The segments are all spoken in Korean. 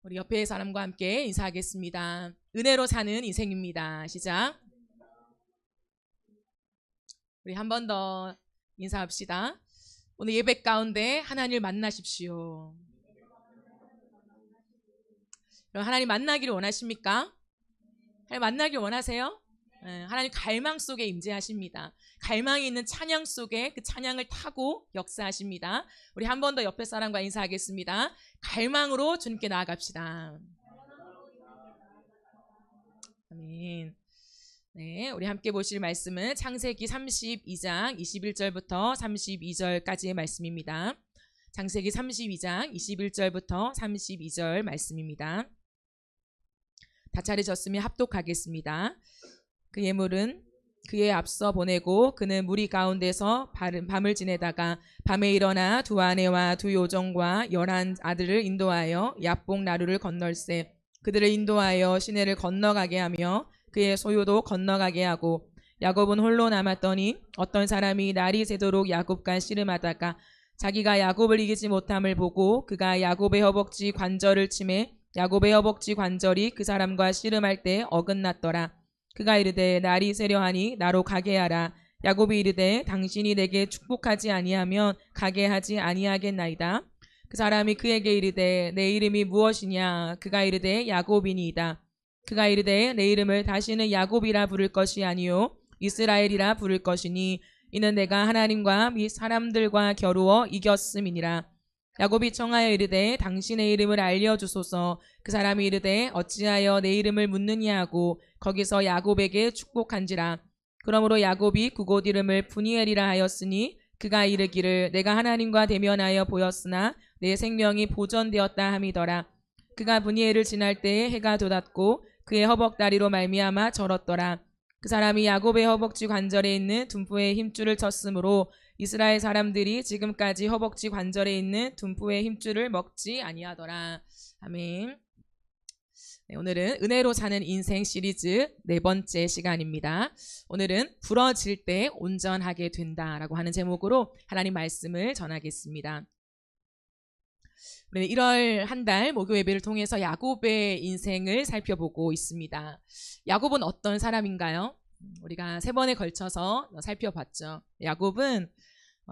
우리 옆에 사람과 함께 인사하겠습니다. 은혜로 사는 인생입니다. 시작. 우리 한 번 더 인사합시다. 오늘 예배 가운데 하나님을 만나십시오. 여러분, 하나님 만나기를 원하십니까? 하나님 만나기를 원하세요? 하나님 갈망 속에 임재하십니다. 갈망이 있는 찬양 속에 그 찬양을 타고 역사하십니다. 우리 한 번 더 옆에 사람과 인사하겠습니다. 갈망으로 주님께 나아갑시다. 아멘. 네, 우리 함께 보실 말씀은 창세기 32장 21절부터 32절까지의 말씀입니다. 창세기 32장 21절부터 32절 말씀입니다. 다 차례졌으면 합독하겠습니다. 그 예물은 그의 앞서 보내고 그는 무리 가운데서 밤을 지내다가 밤에 일어나 두 아내와 두 요정과 11 아들을 인도하여 야복 나루를 건널세 그들을 인도하여 시내를 건너가게 하며 그의 소유도 건너가게 하고 야곱은 홀로 남았더니 어떤 사람이 날이 새도록 야곱과 씨름하다가 자기가 야곱을 이기지 못함을 보고 그가 야곱의 허벅지 관절을 치매 야곱의 허벅지 관절이 그 사람과 씨름할 때 어긋났더라. 그가 이르되 날이 새려하니 나로 가게 하라. 야곱이 이르되 당신이 내게 축복하지 아니하면 가게 하지 아니하겠나이다. 그 사람이 그에게 이르되 내 이름이 무엇이냐. 그가 이르되 야곱이니이다. 그가 이르되 내 이름을 다시는 야곱이라 부를 것이 아니요 이스라엘이라 부를 것이니 이는 내가 하나님과 및 사람들과 겨루어 이겼음이니라. 야곱이 청하여 이르되 당신의 이름을 알려주소서. 그 사람이 이르되 어찌하여 내 이름을 묻느냐 하고 거기서 야곱에게 축복한지라. 그러므로 야곱이 그곳 이름을 브니엘이라 하였으니 그가 이르기를 내가 하나님과 대면하여 보였으나 내 생명이 보존되었다 함이더라. 그가 브니엘을 지날 때에 해가 돋았고 그의 허벅다리로 말미암아 절었더라. 그 사람이 야곱의 허벅지 관절에 있는 둔부의 힘줄을 쳤으므로 이스라엘 사람들이 지금까지 허벅지 관절에 있는 둔부의 힘줄을 먹지 아니하더라. 아멘. 네, 오늘은 은혜로 사는 인생 시리즈 4번째 시간입니다. 오늘은 부러질 때 온전하게 된다라고 하는 제목으로 하나님 말씀을 전하겠습니다. 우리는 1월 한 달 목요 예배를 통해서 야곱의 인생을 살펴보고 있습니다. 야곱은 어떤 사람인가요? 우리가 3번에 걸쳐서 살펴봤죠. 야곱은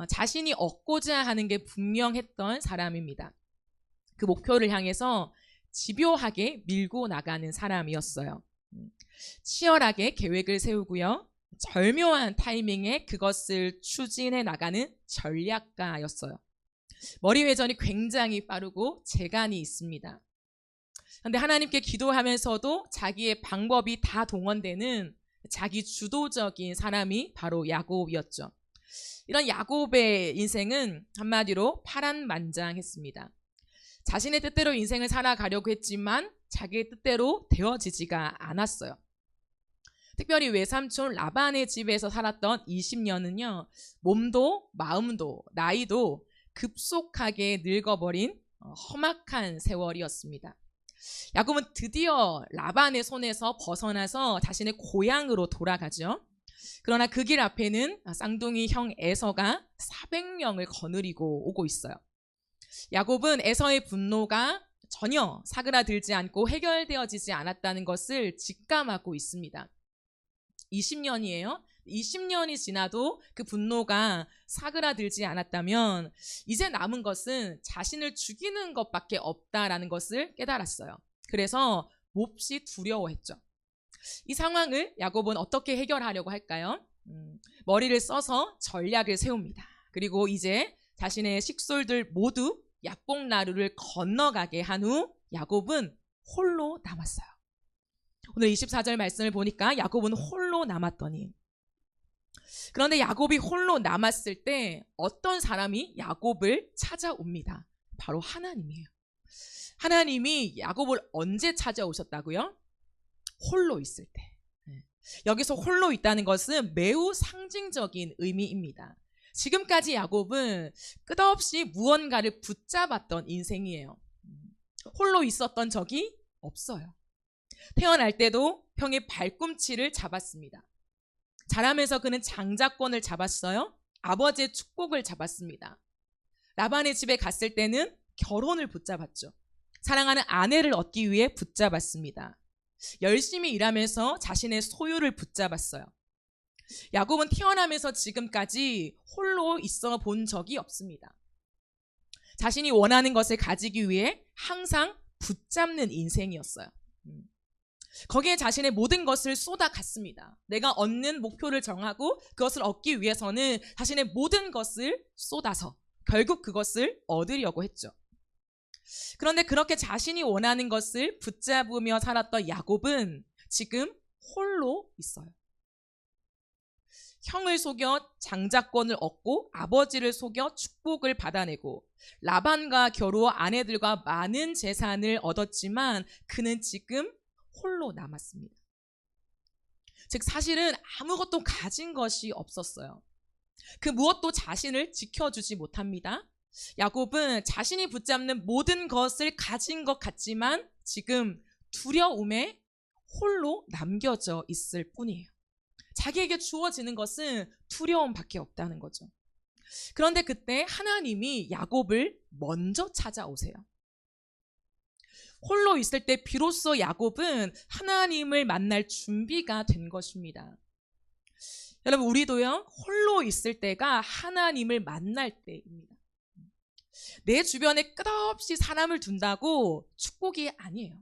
자신이 얻고자 하는 게 분명했던 사람입니다. 그 목표를 향해서 집요하게 밀고 나가는 사람이었어요. 치열하게 계획을 세우고요. 절묘한 타이밍에 그것을 추진해 나가는 전략가였어요. 머리 회전이 굉장히 빠르고 재간이 있습니다. 그런데 하나님께 기도하면서도 자기의 방법이 다 동원되는 자기 주도적인 사람이 바로 야곱이었죠. 이런 야곱의 인생은 한마디로 파란만장했습니다. 자신의 뜻대로 인생을 살아가려고 했지만 자기의 뜻대로 되어지지가 않았어요. 특별히 외삼촌 라반의 집에서 살았던 20년은요. 몸도 마음도 나이도 급속하게 늙어버린 험악한 세월이었습니다. 야곱은 드디어 라반의 손에서 벗어나서 자신의 고향으로 돌아가죠. 그러나 그 길 앞에는 쌍둥이 형 에서가 400명을 거느리고 오고 있어요. 야곱은 에서의 분노가 전혀 사그라들지 않고 해결되어지지 않았다는 것을 직감하고 있습니다. 20년이에요. 20년이 지나도 그 분노가 사그라들지 않았다면 이제 남은 것은 자신을 죽이는 것밖에 없다라는 것을 깨달았어요. 그래서 몹시 두려워했죠. 이 상황을 야곱은 어떻게 해결하려고 할까요? 머리를 써서 전략을 세웁니다. 그리고 이제 자신의 식솔들 모두 야복나루를 건너가게 한 후 야곱은 홀로 남았어요. 오늘 24절 말씀을 보니까 야곱은 홀로 남았더니, 그런데 야곱이 홀로 남았을 때 어떤 사람이 야곱을 찾아옵니다. 바로 하나님이에요. 하나님이 야곱을 언제 찾아오셨다고요? 홀로 있을 때. 여기서 홀로 있다는 것은 매우 상징적인 의미입니다. 지금까지 야곱은 끝없이 무언가를 붙잡았던 인생이에요. 홀로 있었던 적이 없어요. 태어날 때도 형의 발꿈치를 잡았습니다. 자라면서 그는 장자권을 잡았어요. 아버지의 축복을 잡았습니다. 라반의 집에 갔을 때는 결혼을 붙잡았죠. 사랑하는 아내를 얻기 위해 붙잡았습니다. 열심히 일하면서 자신의 소유를 붙잡았어요. 야곱은 태어나면서 지금까지 홀로 있어 본 적이 없습니다. 자신이 원하는 것을 가지기 위해 항상 붙잡는 인생이었어요. 거기에 자신의 모든 것을 쏟아갔습니다. 내가 얻는 목표를 정하고 그것을 얻기 위해서는 자신의 모든 것을 쏟아서 결국 그것을 얻으려고 했죠. 그런데 그렇게 자신이 원하는 것을 붙잡으며 살았던 야곱은 지금 홀로 있어요. 형을 속여 장자권을 얻고 아버지를 속여 축복을 받아내고 라반과 겨루어 아내들과 많은 재산을 얻었지만 그는 지금 홀로 남았습니다. 즉 사실은 아무것도 가진 것이 없었어요. 그 무엇도 자신을 지켜주지 못합니다. 야곱은 자신이 붙잡는 모든 것을 가진 것 같지만 지금 두려움에 홀로 남겨져 있을 뿐이에요. 자기에게 주어지는 것은 두려움밖에 없다는 거죠. 그런데 그때 하나님이 야곱을 먼저 찾아오세요. 홀로 있을 때 비로소 야곱은 하나님을 만날 준비가 된 것입니다. 여러분, 우리도요, 홀로 있을 때가 하나님을 만날 때입니다. 내 주변에 끝없이 사람을 둔다고 축복이 아니에요.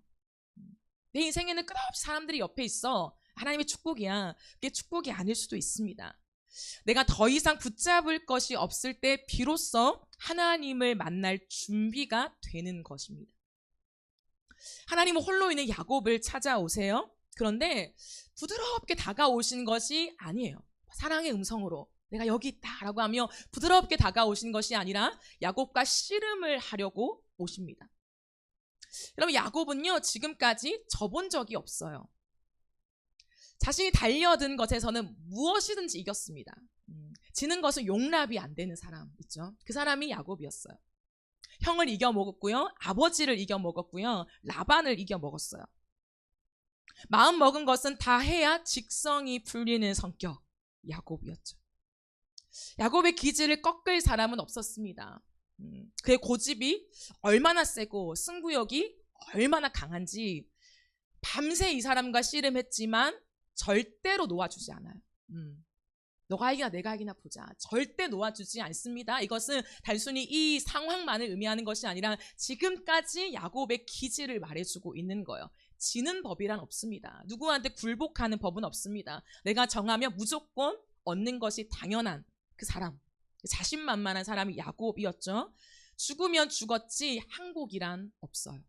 내 인생에는 끝없이 사람들이 옆에 있어. 하나님의 축복이야. 그게 축복이 아닐 수도 있습니다. 내가 더 이상 붙잡을 것이 없을 때 비로소 하나님을 만날 준비가 되는 것입니다. 하나님은 홀로 있는 야곱을 찾아오세요. 그런데 부드럽게 다가오신 것이 아니에요. 사랑의 음성으로 내가 여기 있다라고 하며 부드럽게 다가오신 것이 아니라 야곱과 씨름을 하려고 오십니다. 여러분, 야곱은요 지금까지 져본 적이 없어요. 자신이 달려든 것에서는 무엇이든지 이겼습니다. 지는 것은 용납이 안 되는 사람 있죠. 그 사람이 야곱이었어요. 형을 이겨먹었고요. 아버지를 이겨먹었고요. 라반을 이겨먹었어요. 마음 먹은 것은 다 해야 직성이 풀리는 성격 야곱이었죠. 야곱의 기질을 꺾을 사람은 없었습니다. 그의 고집이 얼마나 세고 승부욕이 얼마나 강한지 밤새 이 사람과 씨름했지만 절대로 놓아주지 않아요. 너가 이기나 내가 이기나 보자. 절대 놓아주지 않습니다. 이것은 단순히 이 상황만을 의미하는 것이 아니라 지금까지 야곱의 기질을 말해주고 있는 거예요. 지는 법이란 없습니다. 누구한테 굴복하는 법은 없습니다. 내가 정하면 무조건 얻는 것이 당연한 그 사람, 자신만만한 사람이 야곱이었죠. 죽으면 죽었지 항복이란 없어요.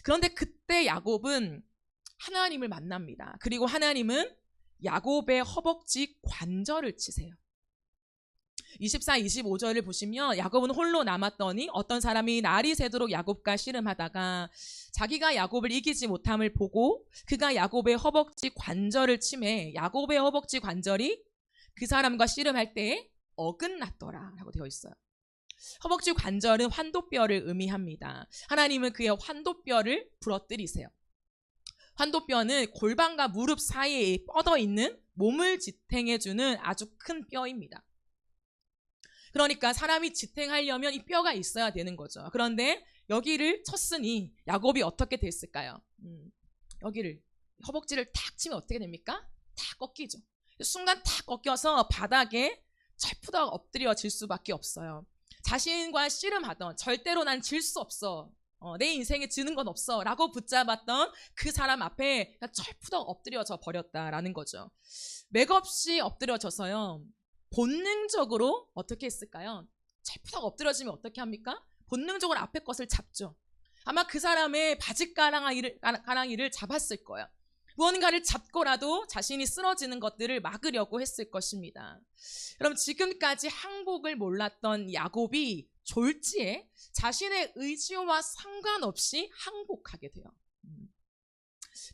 그런데 그때 야곱은 하나님을 만납니다. 그리고 하나님은 야곱의 허벅지 관절을 치세요. 24, 25절을 보시면 야곱은 홀로 남았더니 어떤 사람이 날이 새도록 야곱과 씨름하다가 자기가 야곱을 이기지 못함을 보고 그가 야곱의 허벅지 관절을 치매 야곱의 허벅지 관절이 그 사람과 씨름할 때에 어긋났더라 라고 되어 있어요. 허벅지 관절은 환도뼈를 의미합니다. 하나님은 그의 환도뼈를 부러뜨리세요. 환도뼈는 골반과 무릎 사이에 뻗어있는 몸을 지탱해주는 아주 큰 뼈입니다. 그러니까 사람이 지탱하려면 이 뼈가 있어야 되는 거죠. 그런데 여기를 쳤으니 야곱이 어떻게 됐을까요? 여기를 허벅지를 탁 치면 어떻게 됩니까? 탁 꺾이죠. 순간 탁 꺾여서 바닥에 철푸덕 엎드려질 수밖에 없어요. 자신과 씨름하던 절대로 난 질 수 없어. 내 인생에 지는 건 없어 라고 붙잡았던 그 사람 앞에 철푸덕 엎드려져 버렸다라는 거죠. 맥없이 엎드려져서요. 본능적으로 어떻게 했을까요? 철푸덕 엎드려지면 어떻게 합니까? 본능적으로 앞에 것을 잡죠. 아마 그 사람의 바짓가랑이를 잡았을 거예요. 무언가를 잡고라도 자신이 쓰러지는 것들을 막으려고 했을 것입니다. 여러분, 지금까지 항복을 몰랐던 야곱이 졸지에 자신의 의지와 상관없이 항복하게 돼요.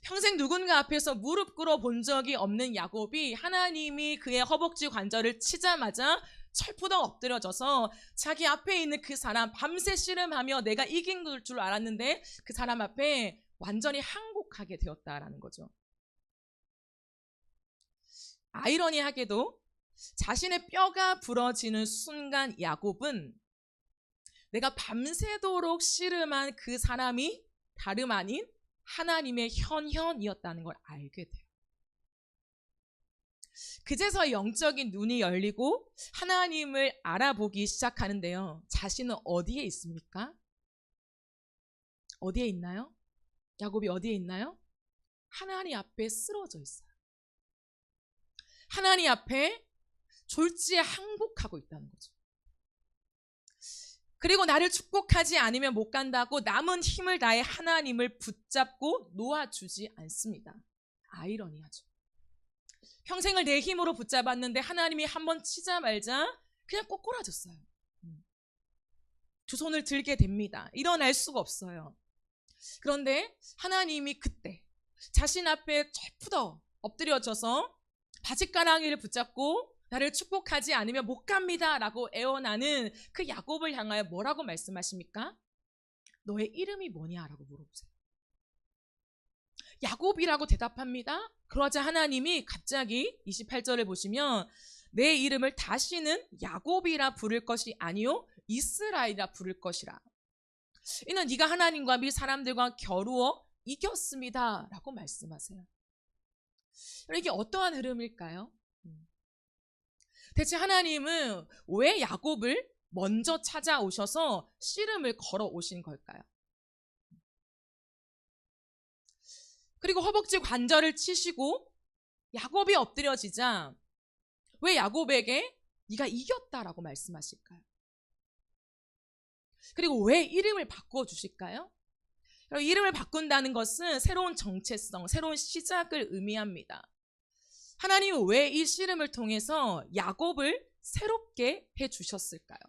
평생 누군가 앞에서 무릎 꿇어 본 적이 없는 야곱이 하나님이 그의 허벅지 관절을 치자마자 철푸덕 엎드려져서 자기 앞에 있는 그 사람 밤새 씨름하며 내가 이긴 줄 알았는데 그 사람 앞에 완전히 항복하게 되었다라는 거죠. 아이러니하게도 자신의 뼈가 부러지는 순간 야곱은 내가 밤새도록 씨름한 그 사람이 다름 아닌 하나님의 현현이었다는 걸 알게 돼요. 그제서 영적인 눈이 열리고 하나님을 알아보기 시작하는데요. 자신은 어디에 있습니까? 어디에 있나요? 야곱이 어디에 있나요? 하나님 앞에 쓰러져 있어요. 하나님 앞에 졸지에 항복하고 있다는 거죠. 그리고 나를 축복하지 않으면 못 간다고 남은 힘을 다해 하나님을 붙잡고 놓아주지 않습니다. 아이러니하죠. 평생을 내 힘으로 붙잡았는데 하나님이 한번 치자 말자 그냥 꼬꾸라졌어요. 두 손을 들게 됩니다. 일어날 수가 없어요. 그런데 하나님이 그때 자신 앞에 철푸덕 엎드려져서 바짓가랑이를 붙잡고 나를 축복하지 않으면 못 갑니다 라고 애원하는 그 야곱을 향하여 뭐라고 말씀하십니까? 너의 이름이 뭐냐라고 물어보세요. 야곱이라고 대답합니다. 그러자 하나님이 갑자기 28절을 보시면 내 이름을 다시는 야곱이라 부를 것이 아니요 이스라엘이라 부를 것이라. 이는 네가 하나님과 및 사람들과 겨루어 이겼습니다 라고 말씀하세요. 이게 어떠한 흐름일까요? 대체 하나님은 왜 야곱을 먼저 찾아오셔서 씨름을 걸어오신 걸까요? 그리고 허벅지 관절을 치시고 야곱이 엎드려지자 왜 야곱에게 네가 이겼다라고 말씀하실까요? 그리고 왜 이름을 바꿔주실까요? 이름을 바꾼다는 것은 새로운 정체성, 새로운 시작을 의미합니다. 하나님은 왜 이 씨름을 통해서 야곱을 새롭게 해주셨을까요?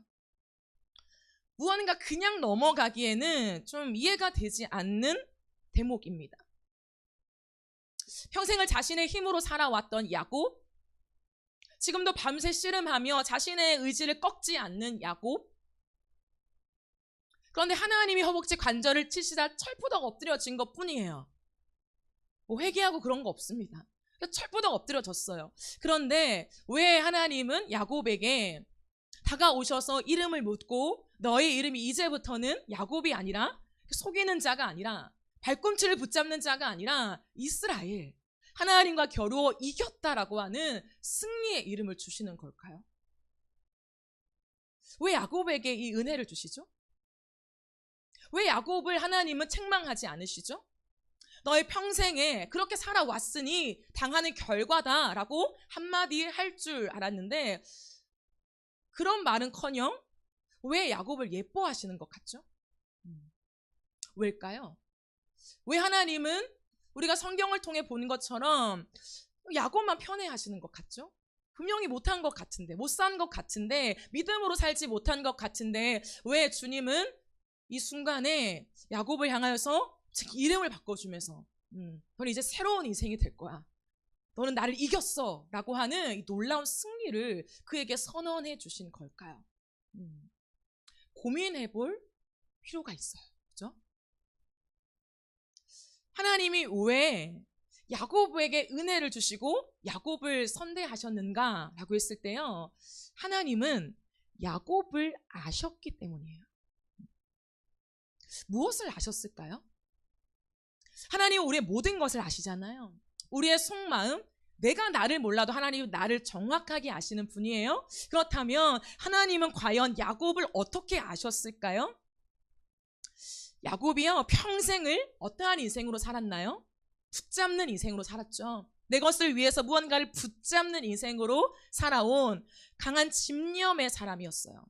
무언가 그냥 넘어가기에는 좀 이해가 되지 않는 대목입니다. 평생을 자신의 힘으로 살아왔던 야곱, 지금도 밤새 씨름하며 자신의 의지를 꺾지 않는 야곱, 그런데 하나님이 허벅지 관절을 치시다 철푸덕 엎드려진 것 뿐이에요. 뭐 회개하고 그런 거 없습니다. 철푸덕 엎드려졌어요. 그런데 왜 하나님은 야곱에게 다가오셔서 이름을 묻고 너의 이름이 이제부터는 야곱이 아니라 속이는 자가 아니라 발꿈치를 붙잡는 자가 아니라 이스라엘, 하나님과 겨루어 이겼다라고 하는 승리의 이름을 주시는 걸까요? 왜 야곱에게 이 은혜를 주시죠? 왜 야곱을 하나님은 책망하지 않으시죠? 너의 평생에 그렇게 살아왔으니 당하는 결과다라고 한마디 할 줄 알았는데 그런 말은커녕 왜 야곱을 예뻐하시는 것 같죠? 왜일까요? 왜 하나님은 우리가 성경을 통해 보는 것처럼 야곱만 편애하시는 것 같죠? 분명히 못한 것 같은데, 못 산 것 같은데, 믿음으로 살지 못한 것 같은데 왜 주님은 이 순간에 야곱을 향하여서 이름을 바꿔주면서 너는 이제 새로운 인생이 될 거야. 너는 나를 이겼어 라고 하는 이 놀라운 승리를 그에게 선언해 주신 걸까요? 고민해 볼 필요가 있어요. 그죠? 하나님이 왜 야곱에게 은혜를 주시고 야곱을 선대하셨는가 라고 했을 때요, 하나님은 야곱을 아셨기 때문이에요. 무엇을 아셨을까요? 하나님은 우리의 모든 것을 아시잖아요. 우리의 속마음, 내가 나를 몰라도 하나님은 나를 정확하게 아시는 분이에요. 그렇다면 하나님은 과연 야곱을 어떻게 아셨을까요? 야곱이요, 평생을 어떠한 인생으로 살았나요? 붙잡는 인생으로 살았죠. 내 것을 위해서 무언가를 붙잡는 인생으로 살아온 강한 집념의 사람이었어요.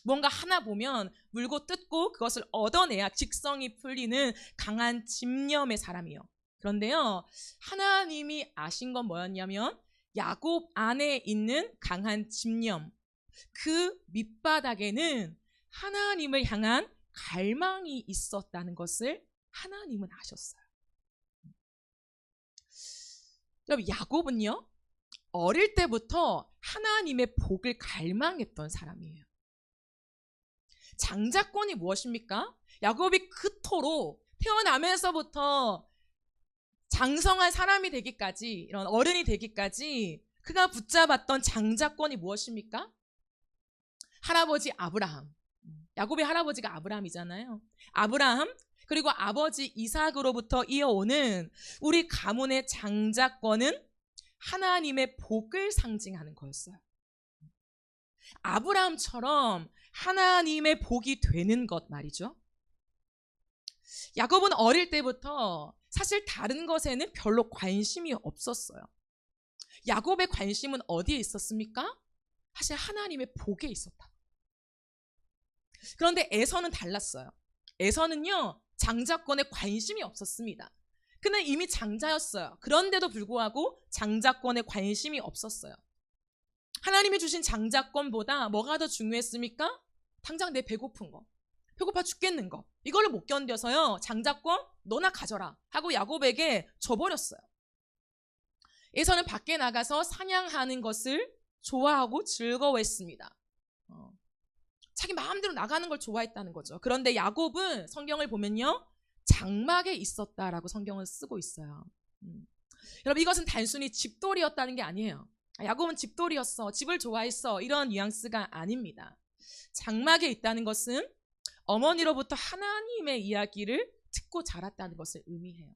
뭔가 하나 보면 물고 뜯고 그것을 얻어내야 직성이 풀리는 강한 집념의 사람이요. 그런데요, 하나님이 아신 건 뭐였냐면 야곱 안에 있는 강한 집념, 그 밑바닥에는 하나님을 향한 갈망이 있었다는 것을 하나님은 아셨어요. 여러분, 야곱은요, 어릴 때부터 하나님의 복을 갈망했던 사람이에요. 장자권이 무엇입니까? 야곱이 그토록 태어나면서부터 장성한 사람이 되기까지, 이런 어른이 되기까지 그가 붙잡았던 장자권이 무엇입니까? 할아버지 아브라함, 야곱의 할아버지가 아브라함이잖아요. 아브라함 그리고 아버지 이삭으로부터 이어오는 우리 가문의 장자권은 하나님의 복을 상징하는 거였어요. 아브라함처럼 하나님의 복이 되는 것 말이죠. 야곱은 어릴 때부터 사실 다른 것에는 별로 관심이 없었어요. 야곱의 관심은 어디에 있었습니까? 사실 하나님의 복에 있었다. 그런데 에서는 달랐어요. 에서는요, 장자권에 관심이 없었습니다. 그는 이미 장자였어요. 그런데도 불구하고 장자권에 관심이 없었어요. 하나님이 주신 장자권보다 뭐가 더 중요했습니까? 당장 내 배고픈 거, 배고파 죽겠는 거, 이걸 못 견뎌서요, 장자권 너나 가져라 하고 야곱에게 줘버렸어요. 에서는 밖에 나가서 사냥하는 것을 좋아하고 즐거워했습니다. 자기 마음대로 나가는 걸 좋아했다는 거죠. 그런데 야곱은 성경을 보면요, 장막에 있었다라고 성경을 쓰고 있어요. 여러분, 이것은 단순히 집돌이였다는 게 아니에요. 야곱은 집돌이였어, 집을 좋아했어, 이런 뉘앙스가 아닙니다. 장막에 있다는 것은 어머니로부터 하나님의 이야기를 듣고 자랐다는 것을 의미해요.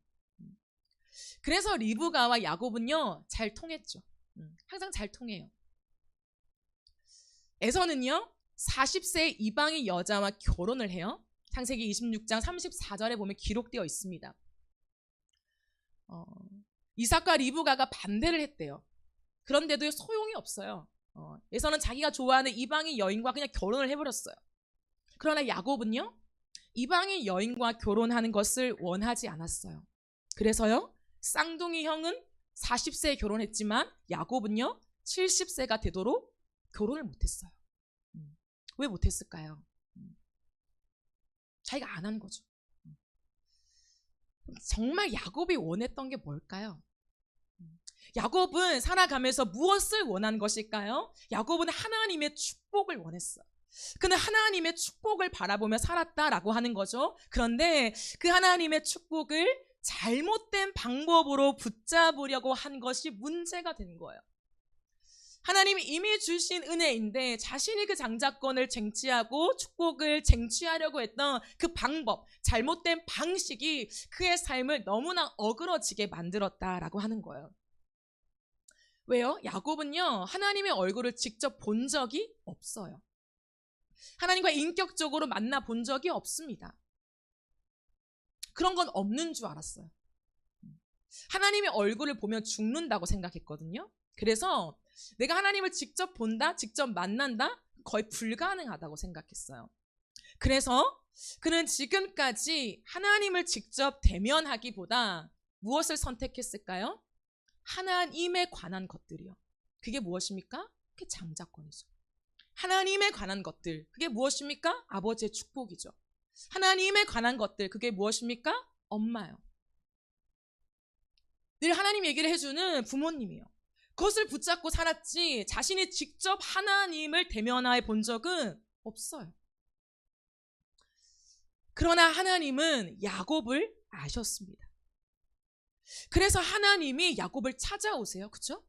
그래서 리브가와 야곱은요, 잘 통했죠. 항상 잘 통해요. 에서는요, 40세 이방의 여자와 결혼을 해요. 창세기 26장 34절에 보면 기록되어 있습니다. 이삭과 리브가가 반대를 했대요. 그런데도 소용이 없어요. 에서는 자기가 좋아하는 이방의 여인과 그냥 결혼을 해버렸어요. 그러나 야곱은요, 이방의 여인과 결혼하는 것을 원하지 않았어요. 그래서요, 쌍둥이 형은 40세에 결혼했지만 야곱은요, 70세가 되도록 결혼을 못했어요. 왜 못했을까요? 자기가 안 한 거죠. 정말 야곱이 원했던 게 뭘까요? 야곱은 살아가면서 무엇을 원한 것일까요? 야곱은 하나님의 축복을 원했어요. 그는 하나님의 축복을 바라보며 살았다라고 하는 거죠. 그런데 그 하나님의 축복을 잘못된 방법으로 붙잡으려고 한 것이 문제가 된 거예요. 하나님이 이미 주신 은혜인데 자신이 그 장자권을 쟁취하고 축복을 쟁취하려고 했던 그 방법, 잘못된 방식이 그의 삶을 너무나 어그러지게 만들었다라고 하는 거예요. 왜요? 야곱은요, 하나님의 얼굴을 직접 본 적이 없어요. 하나님과 인격적으로 만나 본 적이 없습니다. 그런 건 없는 줄 알았어요. 하나님의 얼굴을 보면 죽는다고 생각했거든요. 그래서 내가 하나님을 직접 본다, 직접 만난다? 거의 불가능하다고 생각했어요. 그래서 그는 지금까지 하나님을 직접 대면하기보다 무엇을 선택했을까요? 하나님에 관한 것들이요. 그게 무엇입니까? 그게 장자권이죠. 하나님에 관한 것들, 그게 무엇입니까? 아버지의 축복이죠. 하나님에 관한 것들, 그게 무엇입니까? 엄마요. 늘 하나님 얘기를 해주는 부모님이요. 그것을 붙잡고 살았지 자신이 직접 하나님을 대면해 본 적은 없어요. 그러나 하나님은 야곱을 아셨습니다. 그래서 하나님이 야곱을 찾아오세요. 그렇죠?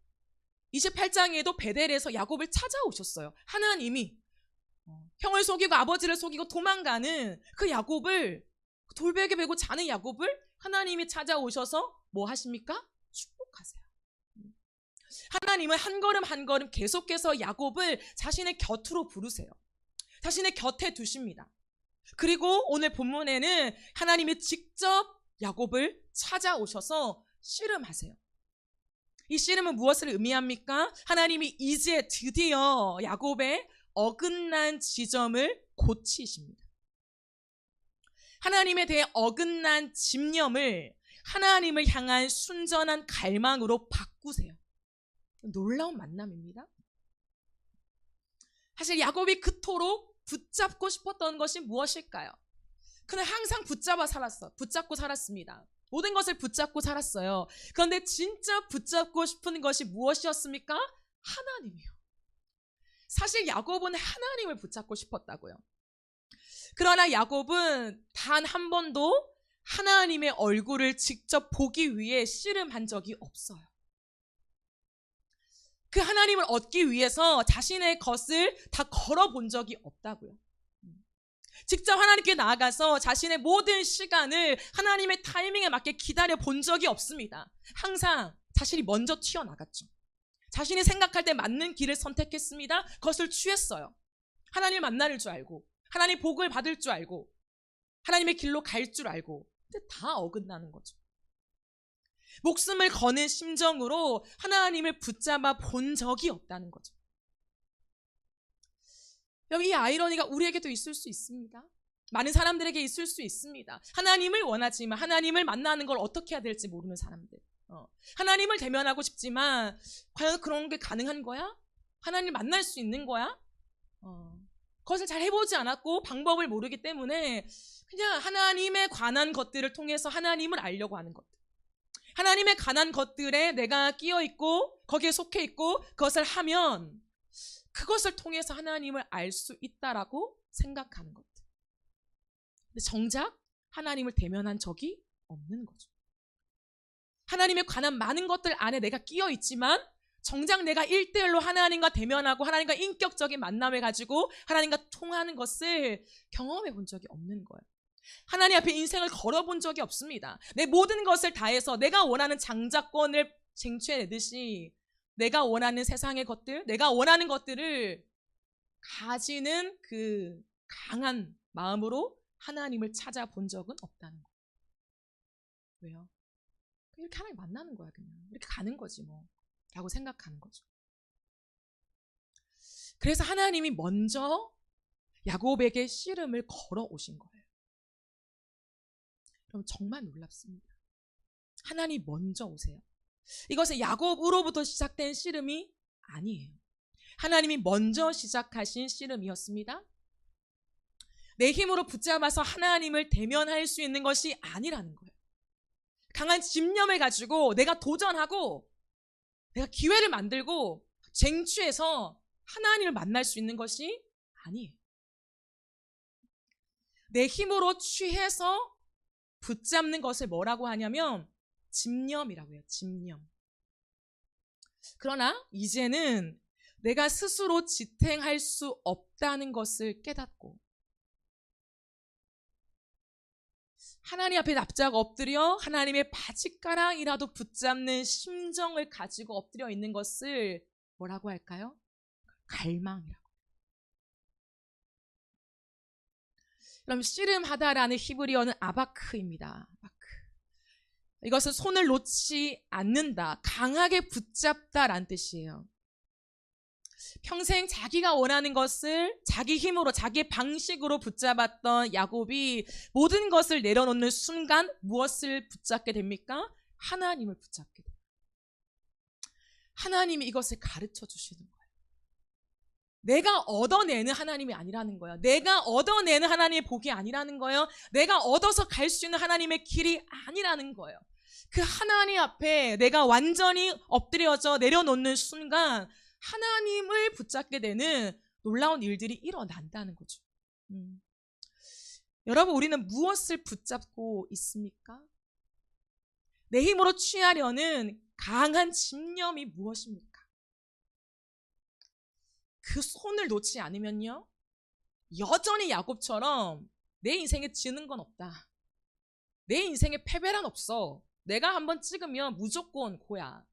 28장에도 베델에서 야곱을 찾아오셨어요. 하나님이 형을 속이고 아버지를 속이고 도망가는 그 야곱을, 돌베개 베고 자는 야곱을 하나님이 찾아오셔서 뭐 하십니까? 축복하세요. 하나님은 한 걸음 한 걸음 계속해서 야곱을 자신의 곁으로 부르세요. 자신의 곁에 두십니다. 그리고 오늘 본문에는 하나님이 직접 야곱을 찾아오셔서 씨름하세요. 이 씨름은 무엇을 의미합니까? 하나님이 이제 드디어 야곱의 어긋난 지점을 고치십니다. 하나님에 대해 어긋난 집념을 하나님을 향한 순전한 갈망으로 바꾸세요. 놀라운 만남입니다. 사실 야곱이 그토록 붙잡고 싶었던 것이 무엇일까요? 그는 항상 붙잡고 살았습니다. 모든 것을 붙잡고 살았어요. 그런데 진짜 붙잡고 싶은 것이 무엇이었습니까? 하나님이요. 사실 야곱은 하나님을 붙잡고 싶었다고요. 그러나 야곱은 단 한 번도 하나님의 얼굴을 직접 보기 위해 씨름한 적이 없어요. 그 하나님을 얻기 위해서 자신의 것을 다 걸어본 적이 없다고요. 직접 하나님께 나아가서 자신의 모든 시간을 하나님의 타이밍에 맞게 기다려 본 적이 없습니다. 항상 자신이 먼저 튀어나갔죠. 자신이 생각할 때 맞는 길을 선택했습니다. 그것을 취했어요. 하나님을 만날 줄 알고, 하나님 복을 받을 줄 알고, 하나님의 길로 갈 줄 알고, 근데 다 어긋나는 거죠. 목숨을 거는 심정으로 하나님을 붙잡아 본 적이 없다는 거죠. 여기 이 아이러니가 우리에게도 있을 수 있습니다. 많은 사람들에게 있을 수 있습니다. 하나님을 원하지만 하나님을 만나는 걸 어떻게 해야 될지 모르는 사람들. 하나님을 대면하고 싶지만 과연 그런 게 가능한 거야? 하나님을 만날 수 있는 거야? 그것을 잘 해보지 않았고 방법을 모르기 때문에 그냥 하나님에 관한 것들을 통해서 하나님을 알려고 하는 것들. 하나님에 관한 것들에 내가 끼어 있고 거기에 속해 있고 그것을 하면 그것을 통해서 하나님을 알 수 있다라고 생각하는 것들. 근데 정작 하나님을 대면한 적이 없는 거죠. 하나님에 관한 많은 것들 안에 내가 끼어 있지만 정작 내가 1대1로 하나님과 대면하고 하나님과 인격적인 만남을 가지고 하나님과 통하는 것을 경험해 본 적이 없는 거예요. 하나님 앞에 인생을 걸어본 적이 없습니다. 내 모든 것을 다해서 내가 원하는 장자권을 쟁취해내듯이 내가 원하는 세상의 것들, 내가 원하는 것들을 가지는 그 강한 마음으로 하나님을 찾아본 적은 없다는 거예요. 왜요? 이렇게 하나님 만나는 거야. 그냥 이렇게 가는 거지 뭐 라고 생각하는 거죠. 그래서 하나님이 먼저 야곱에게 씨름을 걸어 오신 거예요. 그럼 정말 놀랍습니다. 하나님 먼저 오세요. 이것은 야곱으로부터 시작된 씨름이 아니에요. 하나님이 먼저 시작하신 씨름이었습니다. 내 힘으로 붙잡아서 하나님을 대면할 수 있는 것이 아니라는 거예요. 강한 집념을 가지고 내가 도전하고 내가 기회를 만들고 쟁취해서 하나님을 만날 수 있는 것이 아니에요. 내 힘으로 취해서 붙잡는 것을 뭐라고 하냐면 집념이라고 해요. 집념. 그러나 이제는 내가 스스로 지탱할 수 없다는 것을 깨닫고 하나님 앞에 납작 엎드려 하나님의 바짓가랑이라도 붙잡는 심정을 가지고 엎드려 있는 것을 뭐라고 할까요? 갈망이라고. 그럼 씨름하다라는 히브리어는 아바크입니다. 아바크. 이것은 손을 놓지 않는다, 강하게 붙잡다라는 뜻이에요. 평생 자기가 원하는 것을 자기 힘으로 자기의 방식으로 붙잡았던 야곱이 모든 것을 내려놓는 순간 무엇을 붙잡게 됩니까? 하나님을 붙잡게 돼요. 하나님이 이것을 가르쳐 주시는 거예요. 내가 얻어내는 하나님이 아니라는 거예요. 내가 얻어내는 하나님의 복이 아니라는 거예요. 내가 얻어서 갈 수 있는 하나님의 길이 아니라는 거예요. 그 하나님 앞에 내가 완전히 엎드려져 내려놓는 순간 하나님을 붙잡게 되는 놀라운 일들이 일어난다는 거죠. 여러분, 우리는 무엇을 붙잡고 있습니까? 내 힘으로 취하려는 강한 집념이 무엇입니까? 그 손을 놓지 않으면요, 여전히 야곱처럼 내 인생에 지는 건 없다. 내 인생에 패배란 없어. 내가 한번 찍으면 무조건 고야.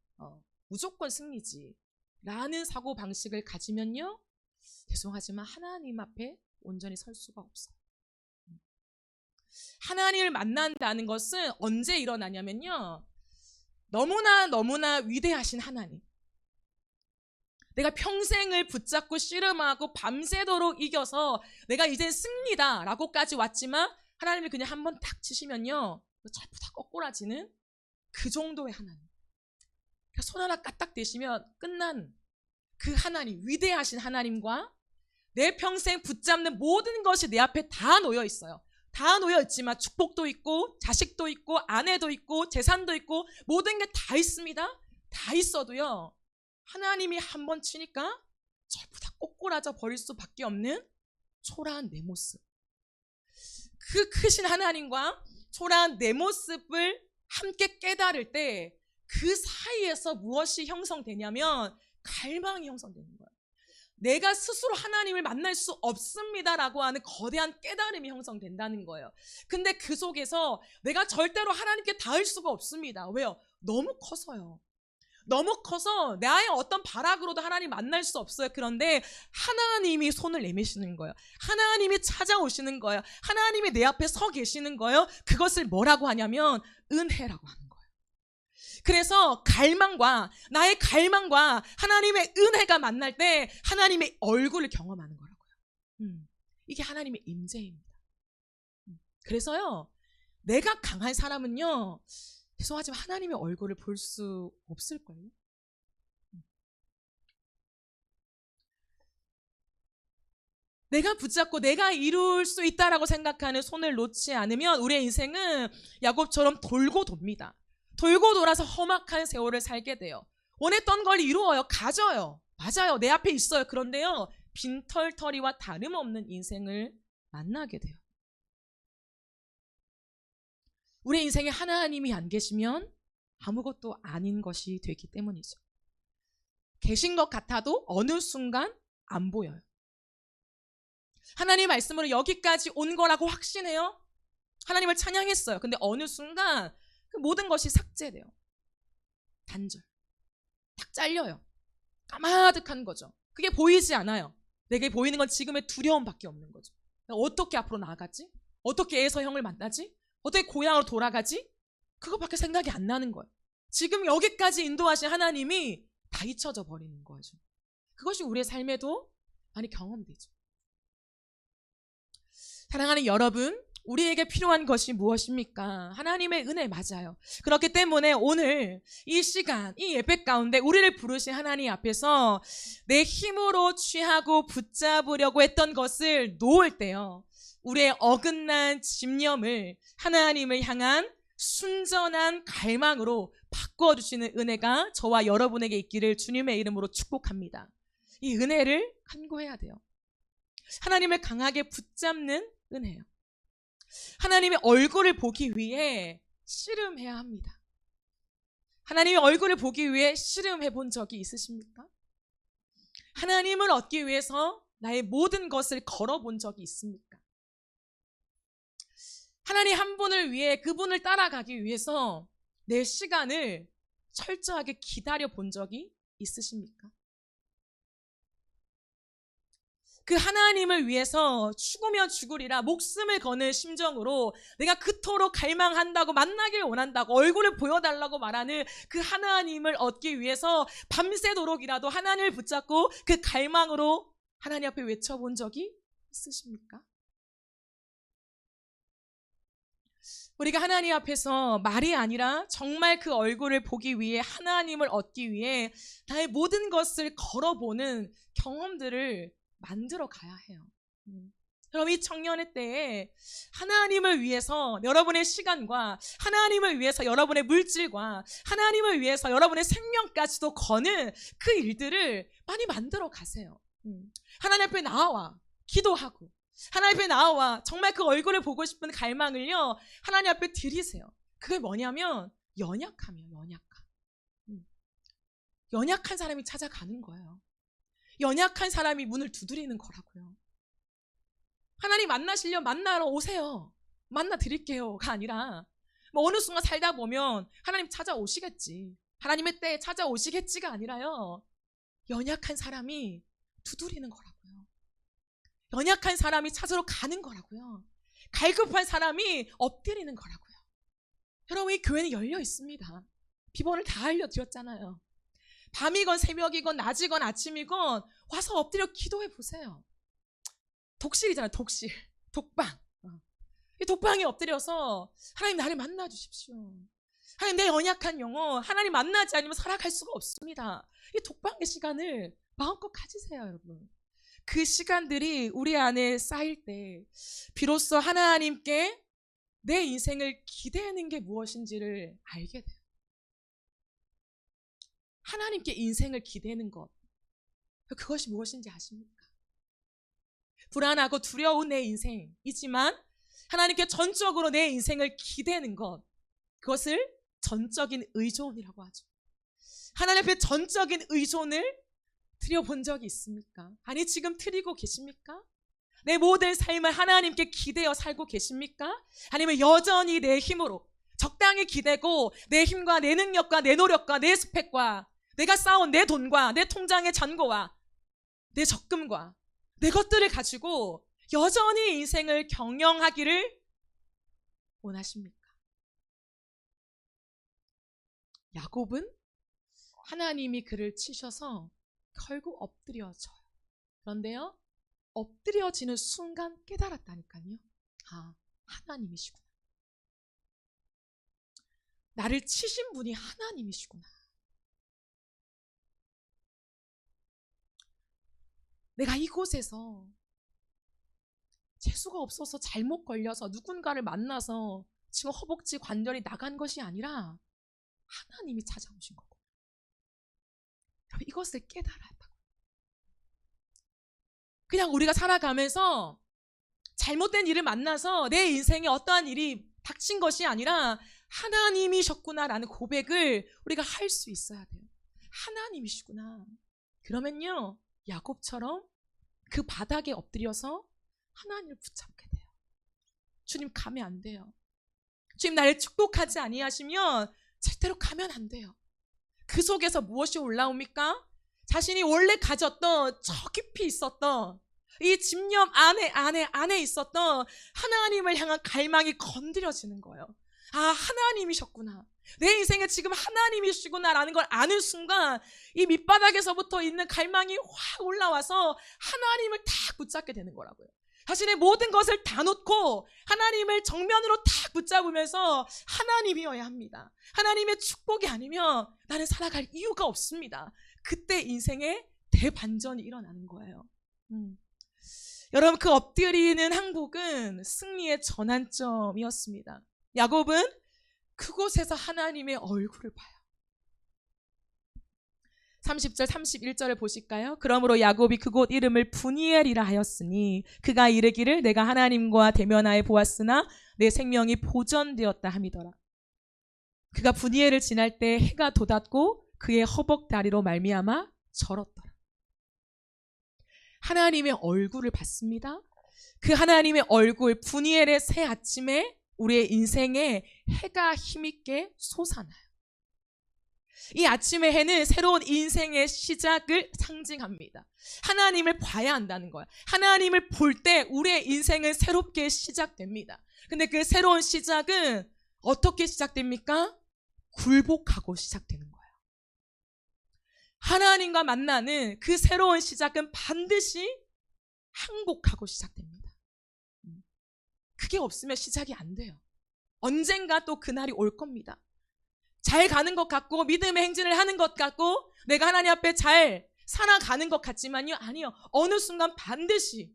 무조건 승리지. 라는 사고방식을 가지면요, 죄송하지만 하나님 앞에 온전히 설 수가 없어요. 하나님을 만난다는 것은 언제 일어나냐면요, 너무나 위대하신 하나님, 내가 평생을 붙잡고 씨름하고 밤새도록 이겨서 내가 이젠 승리다 라고까지 왔지만 하나님이 그냥 한번 탁 치시면요, 전부 다 거꾸라지는 그 정도의 하나님. 손 하나 까딱 대시면 끝난 그 하나님, 위대하신 하나님과 내 평생 붙잡는 모든 것이 내 앞에 다 놓여 있어요. 다 놓여 있지만 축복도 있고 자식도 있고 아내도 있고 재산도 있고 모든 게 다 있습니다. 다 있어도요, 하나님이 한번 치니까 전부 다 꼬꾸라져 버릴 수밖에 없는 초라한 내 모습. 그 크신 하나님과 초라한 내 모습을 함께 깨달을 때 그 사이에서 무엇이 형성되냐면 갈망이 형성되는 거예요. 내가 스스로 하나님을 만날 수 없습니다라고 하는 거대한 깨달음이 형성된다는 거예요. 근데 그 속에서 내가 절대로 하나님께 닿을 수가 없습니다. 왜요? 너무 커서요. 너무 커서 나의 어떤 발악으로도 하나님 만날 수 없어요. 그런데 하나님이 손을 내미시는 거예요. 하나님이 찾아오시는 거예요. 하나님이 내 앞에 서 계시는 거예요. 그것을 뭐라고 하냐면 은혜라고 하는 거예요. 그래서 나의 갈망과 하나님의 은혜가 만날 때 하나님의 얼굴을 경험하는 거라고요. 이게 하나님의 임재입니다. 그래서요, 내가 강한 사람은요, 죄송하지만 하나님의 얼굴을 볼 수 없을걸요. 내가 붙잡고 내가 이룰 수 있다라고 생각하는 손을 놓지 않으면 우리의 인생은 야곱처럼 돌고 돕니다. 돌고 돌아서 험악한 세월을 살게 돼요. 원했던 걸 이루어요. 가져요. 맞아요. 내 앞에 있어요. 그런데요, 빈털터리와 다름없는 인생을 만나게 돼요. 우리의 인생에 하나님이 안 계시면 아무것도 아닌 것이 되기 때문이죠. 계신 것 같아도 어느 순간 안 보여요. 하나님 말씀으로 여기까지 온 거라고 확신해요. 하나님을 찬양했어요. 근데 어느 순간 그 모든 것이 삭제돼요. 단절. 탁 잘려요. 까마득한 거죠. 그게 보이지 않아요. 내게 보이는 건 지금의 두려움밖에 없는 거죠. 어떻게 앞으로 나아가지? 어떻게 에서 형을 만나지? 어떻게 고향으로 돌아가지? 그거밖에 생각이 안 나는 거예요. 지금 여기까지 인도하신 하나님이 다 잊혀져 버리는 거죠. 그것이 우리의 삶에도 많이 경험되죠. 사랑하는 여러분, 우리에게 필요한 것이 무엇입니까? 하나님의 은혜 맞아요. 그렇기 때문에 오늘 이 시간, 이 예배 가운데 우리를 부르신 하나님 앞에서 내 힘으로 취하고 붙잡으려고 했던 것을 놓을 때요, 우리의 어긋난 집념을 하나님을 향한 순전한 갈망으로 바꿔주시는 은혜가 저와 여러분에게 있기를 주님의 이름으로 축복합니다. 이 은혜를 간구해야 돼요. 하나님을 강하게 붙잡는 은혜요. 하나님의 얼굴을 보기 위해 씨름해야 합니다. 하나님의 얼굴을 보기 위해 씨름해 본 적이 있으십니까? 하나님을 얻기 위해서 나의 모든 것을 걸어본 적이 있습니까? 하나님 한 분을 위해 그분을 따라가기 위해서 내 시간을 철저하게 기다려 본 적이 있으십니까? 그 하나님을 위해서 죽으면 죽으리라 목숨을 거는 심정으로 내가 그토록 갈망한다고, 만나길 원한다고, 얼굴을 보여달라고 말하는 그 하나님을 얻기 위해서 밤새도록이라도 하나님을 붙잡고 그 갈망으로 하나님 앞에 외쳐본 적이 있으십니까? 우리가 하나님 앞에서 말이 아니라 정말 그 얼굴을 보기 위해, 하나님을 얻기 위해 나의 모든 것을 걸어보는 경험들을 만들어 가야 해요. 그럼 이 청년의 때에 하나님을 위해서 여러분의 시간과 하나님을 위해서 여러분의 물질과 하나님을 위해서 여러분의 생명까지도 거는 그 일들을 많이 만들어 가세요. 하나님 앞에 나와 기도하고 하나님 앞에 나와 정말 그 얼굴을 보고 싶은 갈망을요, 하나님 앞에 드리세요. 그게 뭐냐면 연약함이에요. 연약한 사람이 찾아가는 거예요. 연약한 사람이 문을 두드리는 거라고요. 하나님 만나시려면 만나러 오세요. 만나 드릴게요가 아니라 뭐 어느 순간 살다 보면 하나님 찾아오시겠지, 하나님의 때에 찾아오시겠지가 아니라요, 연약한 사람이 두드리는 거라고요. 연약한 사람이 찾으러 가는 거라고요. 갈급한 사람이 엎드리는 거라고요. 여러분, 이 교회는 열려 있습니다. 비번을 다 알려드렸잖아요. 밤이건 새벽이건 낮이건 아침이건 와서 엎드려 기도해 보세요. 독실이잖아요. 독실. 독방. 이 독방에 엎드려서 하나님 나를 만나 주십시오. 하나님 내 연약한 영혼 하나님 만나지 않으면 살아갈 수가 없습니다. 이 독방의 시간을 마음껏 가지세요, 여러분. 그 시간들이 우리 안에 쌓일 때 비로소 하나님께 내 인생을 기대하는 게 무엇인지를 알게 돼요. 하나님께 인생을 기대는 것, 그것이 무엇인지 아십니까? 불안하고 두려운 내 인생이지만 하나님께 전적으로 내 인생을 기대는 것, 그것을 전적인 의존이라고 하죠. 하나님 앞에 전적인 의존을 드려본 적이 있습니까? 아니, 지금 드리고 계십니까? 내 모든 삶을 하나님께 기대어 살고 계십니까? 아니면 여전히 내 힘으로 적당히 기대고 내 힘과 내 능력과 내 노력과 내 스펙과 내가 쌓은 내 돈과 내 통장의 잔고와 내 적금과 내 것들을 가지고 여전히 인생을 경영하기를 원하십니까? 야곱은 하나님이 그를 치셔서 결국 엎드려져요. 그런데요, 엎드려지는 순간 깨달았다니까요. 아, 하나님이시구나. 나를 치신 분이 하나님이시구나. 내가 이곳에서 재수가 없어서 잘못 걸려서 누군가를 만나서 지금 허벅지 관절이 나간 것이 아니라 하나님이 찾아오신 거고, 여러분, 이것을 깨달아야 한다고. 그냥 우리가 살아가면서 잘못된 일을 만나서 내 인생에 어떠한 일이 닥친 것이 아니라 하나님이셨구나라는 고백을 우리가 할 수 있어야 돼요. 하나님이시구나. 그러면요, 야곱처럼 그 바닥에 엎드려서 하나님을 붙잡게 돼요. 주님, 가면 안 돼요. 주님, 나를 축복하지 아니하시면 절대로 가면 안 돼요. 그 속에서 무엇이 올라옵니까? 자신이 원래 가졌던 저 깊이 있었던 이 집념 안에 있었던 하나님을 향한 갈망이 건드려지는 거예요. 아, 하나님이셨구나. 내 인생에 지금 하나님이시구나라는 걸 아는 순간 이 밑바닥에서부터 있는 갈망이 확 올라와서 하나님을 딱 붙잡게 되는 거라고요. 자신의 모든 것을 다 놓고 하나님을 정면으로 딱 붙잡으면서 하나님이어야 합니다. 하나님의 축복이 아니면 나는 살아갈 이유가 없습니다. 그때 인생에 대반전이 일어나는 거예요. 여러분, 그 엎드리는 항복은 승리의 전환점이었습니다. 야곱은 그곳에서 하나님의 얼굴을 봐요. 30절 31절을 보실까요? 그러므로 야곱이 그곳 이름을 브니엘이라 하였으니 그가 이르기를 내가 하나님과 대면하여 보았으나 내 생명이 보전되었다 함이더라. 그가 브니엘을 지날 때 해가 돋았고 그의 허벅다리로 말미암아 절었더라. 하나님의 얼굴을 봤습니다. 그 하나님의 얼굴, 브니엘의 새 아침에 우리의 인생에 해가 힘있게 솟아나요. 이 아침의 해는 새로운 인생의 시작을 상징합니다. 하나님을 봐야 한다는 거야. 하나님을 볼 때 우리의 인생은 새롭게 시작됩니다. 근데 그 새로운 시작은 어떻게 시작됩니까? 굴복하고 시작되는 거예요. 하나님과 만나는 그 새로운 시작은 반드시 항복하고 시작됩니다. 그게 없으면 시작이 안 돼요. 언젠가 또 그날이 올 겁니다. 잘 가는 것 같고 믿음의 행진을 하는 것 같고 내가 하나님 앞에 잘 살아가는 것 같지만요, 아니요. 어느 순간 반드시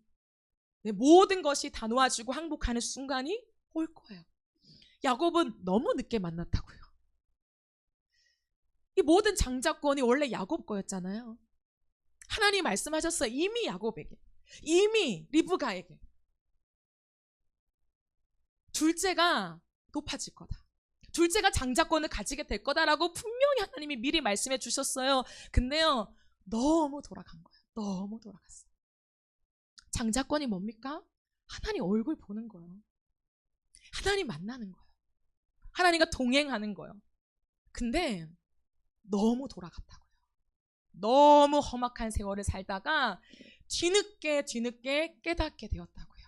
내 모든 것이 다 놓아지고 항복하는 순간이 올 거예요. 야곱은 너무 늦게 만났다고요. 이 모든 장자권이 원래 야곱 거였잖아요. 하나님 말씀하셨어요. 이미 야곱에게, 이미 리브가에게 둘째가 높아질 거다. 둘째가 장자권을 가지게 될 거다라고 분명히 하나님이 미리 말씀해 주셨어요. 근데요, 너무 돌아간 거예요. 너무 돌아갔어요. 장자권이 뭡니까? 하나님 얼굴 보는 거예요. 하나님 만나는 거예요. 하나님과 동행하는 거예요. 근데 너무 돌아갔다고요. 너무 험악한 세월을 살다가 뒤늦게 깨닫게 되었다고요.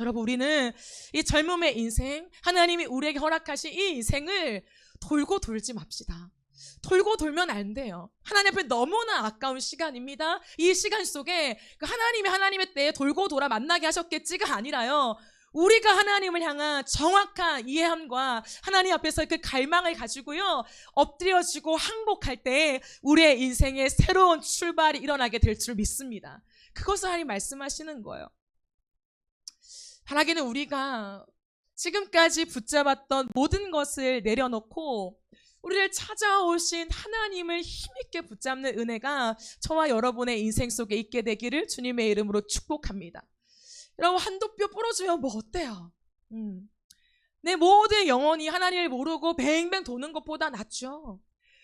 여러분, 우리는 이 젊음의 인생, 하나님이 우리에게 허락하신 이 인생을 돌고 돌지 맙시다. 돌고 돌면 안 돼요. 하나님 앞에 너무나 아까운 시간입니다. 이 시간 속에 하나님의 때에 돌고 돌아 만나게 하셨겠지가 아니라요, 우리가 하나님을 향한 정확한 이해함과 하나님 앞에서 그 갈망을 가지고요, 엎드려지고 항복할 때 우리의 인생에 새로운 출발이 일어나게 될 줄 믿습니다. 그것을 하나님 말씀하시는 거예요. 바라기는 우리가 지금까지 붙잡았던 모든 것을 내려놓고 우리를 찾아오신 하나님을 힘있게 붙잡는 은혜가 저와 여러분의 인생 속에 있게 되기를 주님의 이름으로 축복합니다. 여러분, 한두 뼈 부러지면 뭐 어때요? 내 모든 영혼이 하나님을 모르고 뱅뱅 도는 것보다 낫죠.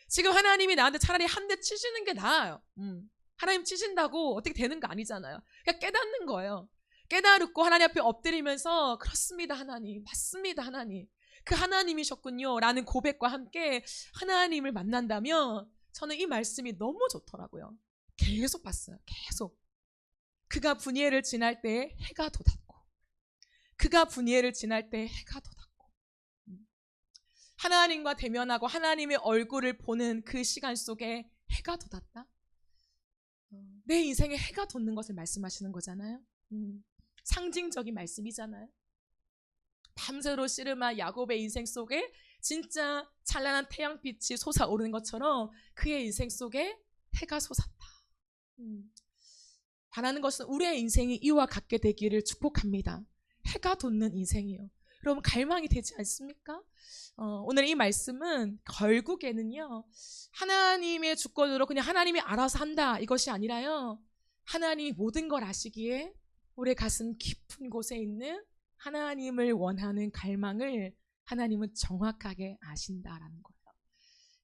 지금 하나님이 나한테 차라리 한 대 치시는 게 나아요. 하나님 치신다고 어떻게 되는 거 아니잖아요. 그러니까 깨닫는 거예요. 깨달고 하나님 앞에 엎드리면서 그렇습니다 하나님, 맞습니다 하나님, 그 하나님이셨군요 라는 고백과 함께 하나님을 만난다면 저는 이 말씀이 너무 좋더라고요. 계속 봤어요. 계속. 그가 분이엘을 지날 때 해가 돋았고, 그가 분이엘을 지날 때 해가 돋았고, 하나님과 대면하고 하나님의 얼굴을 보는 그 시간 속에 해가 돋았다. 내 인생에 해가 돋는 것을 말씀하시는 거잖아요. 상징적인 말씀이잖아요. 밤새로 씨름한 야곱의 인생 속에 진짜 찬란한 태양빛이 솟아오르는 것처럼 그의 인생 속에 해가 솟았다. 바라는 것은 우리의 인생이 이와 같게 되기를 축복합니다. 해가 돋는 인생이요. 여러분 갈망이 되지 않습니까? 오늘 이 말씀은 결국에는요, 하나님의 주권으로 그냥 하나님이 알아서 한다 이것이 아니라요, 하나님이 모든 걸 아시기에 우리의 가슴 깊은 곳에 있는 하나님을 원하는 갈망을 하나님은 정확하게 아신다라는 거예요.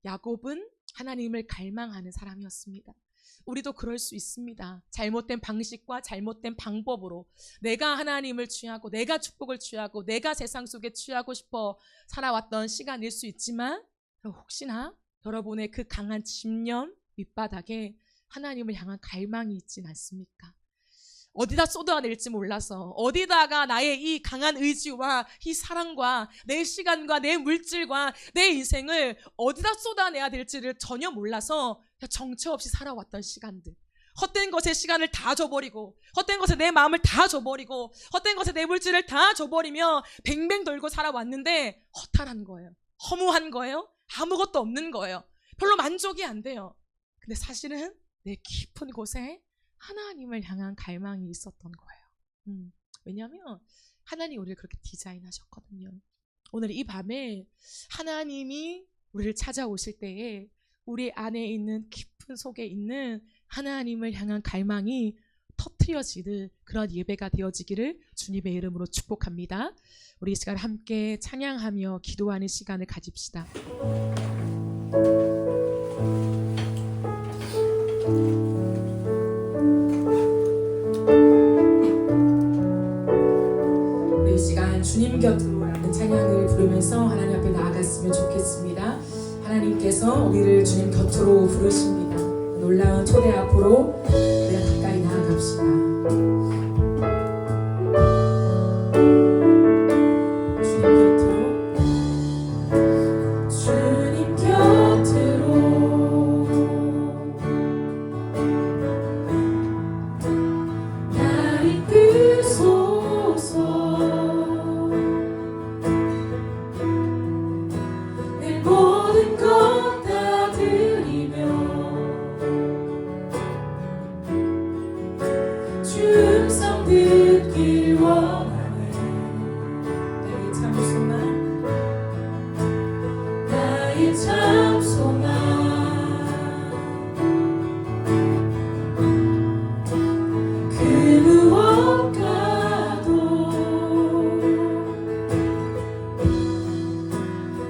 야곱은 하나님을 갈망하는 사람이었습니다. 우리도 그럴 수 있습니다. 잘못된 방식과 잘못된 방법으로 내가 하나님을 취하고 내가 축복을 취하고 내가 세상 속에 취하고 싶어 살아왔던 시간일 수 있지만, 혹시나 여러분의 그 강한 집념 밑바닥에 하나님을 향한 갈망이 있진 않습니까? 어디다 쏟아낼지 몰라서, 어디다가 나의 이 강한 의지와 이 사랑과 내 시간과 내 물질과 내 인생을 어디다 쏟아내야 될지를 전혀 몰라서 정처 없이 살아왔던 시간들, 헛된 것에 시간을 다 줘버리고, 헛된 것에 내 마음을 다 줘버리고, 헛된 것에 내 물질을 다 줘버리며 뱅뱅 돌고 살아왔는데 허탈한 거예요. 허무한 거예요. 아무것도 없는 거예요. 별로 만족이 안 돼요. 근데 사실은 내 깊은 곳에 하나님을 향한 갈망이 있었던 거예요. 왜냐하면 하나님이 우리를 그렇게 디자인하셨거든요. 오늘 이 밤에 하나님이 우리를 찾아오실 때에 우리 안에 있는 깊은 속에 있는 하나님을 향한 갈망이 터트려지는 그런 예배가 되어지기를 주님의 이름으로 축복합니다. 우리 이 시간 함께 찬양하며 기도하는 시간을 가집시다. 우리 이 시간 주님 곁으로 라는 찬양을 부르면서 하나님 앞에 나아갔으면 좋겠습니다. 하나님께서 우리를 주님 곁으로 부르십니다. 놀라운 초대 앞으로 우리가 가까이 나아갑시다. 주님 곁으로 날 이끄소서. 내 모든 것 다 드리며 주음성 듣길 원하네. 나의 참 소망, 나의 참 소망, 그 무엇과도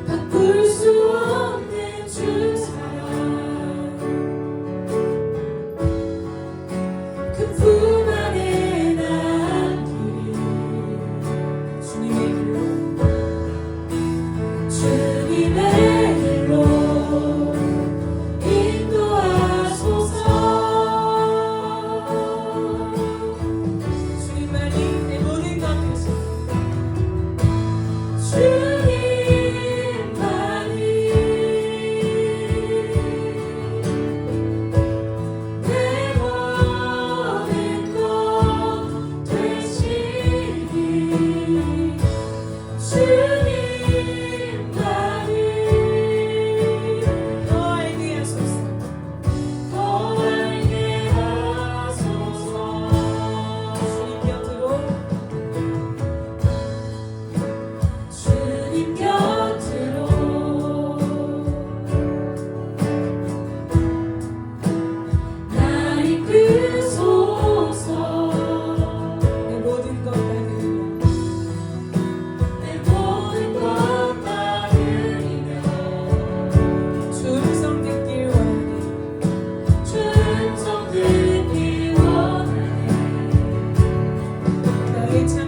바꿀 수 없는 주 사랑, 그 품 안에 나 너의 참